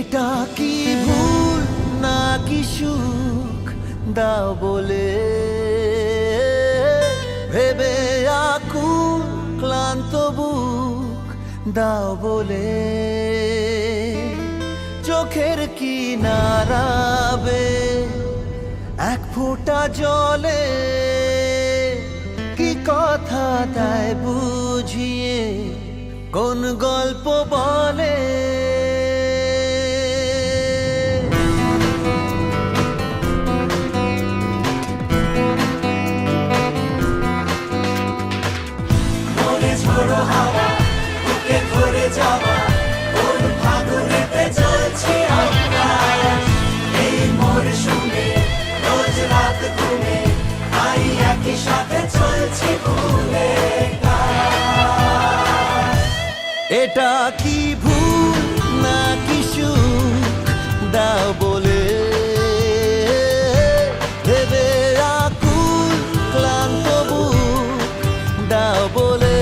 এটা কি ভুল নাকি সুখ দাও বলে ভেবে আকুল ক্লান্ত বুক দাও বলে চোখের কিনারাবে এক ফোঁটা জলে কি কথা তাই বুঝিয়ে কোন গল্প বলে এটা কি ভুল নাকি সুখ দাও বলে ভেবে আকুল ক্লান্ত বুক দাও বলে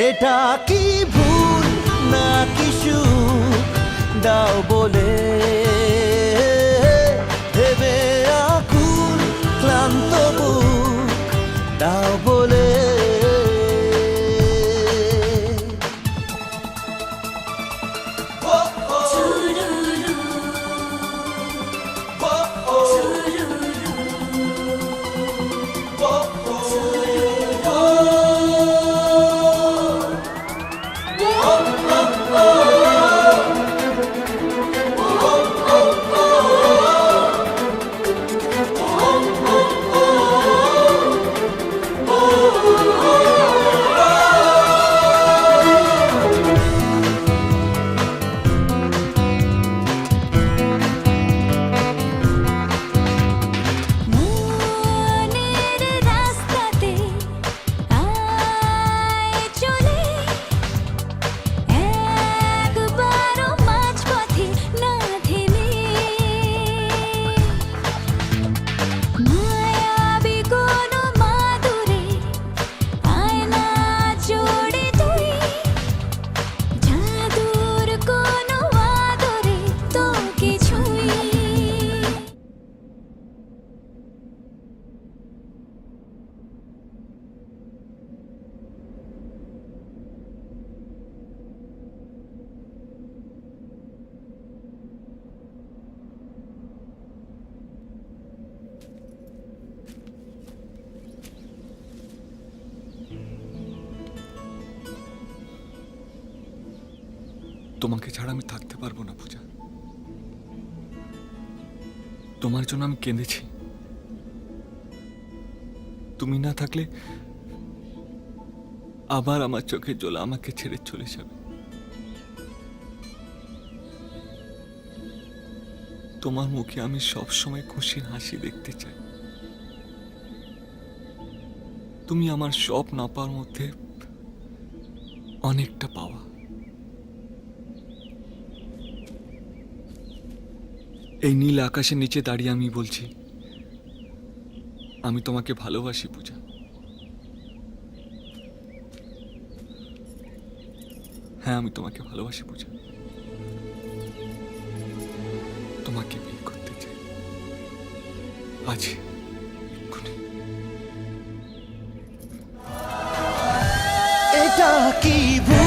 এটা কি ভুল নাকি সুখ দাও বলে ভেবে আকুল ক্লান্ত বুক দাও বলে তোমাকে ছাড়া আমি থাকতে পারবো না পূজা। তোমার জন্য আমি কেঁদেছি। তুমি না থাকলে আবার আমার চোখের জল আমাকে ছেড়ে চলে যাবে। তোমার মুখে আমি সব সময় খুশি হাসি দেখতে চাই। তুমি আমার সব না পাওয়ার মধ্যে অনেকটা পাওয়া। এই নীল আকাশের নিচে দাঁড়িয়ে আমি বলছি, আমি তোমাকে ভালোবাসি পূজা। হ্যাঁ, আমি তোমাকে ভালোবাসি পূজা। তোমাকে বিয়ে করতে চাই আজ এক্ষুনি। এটা কি ভুল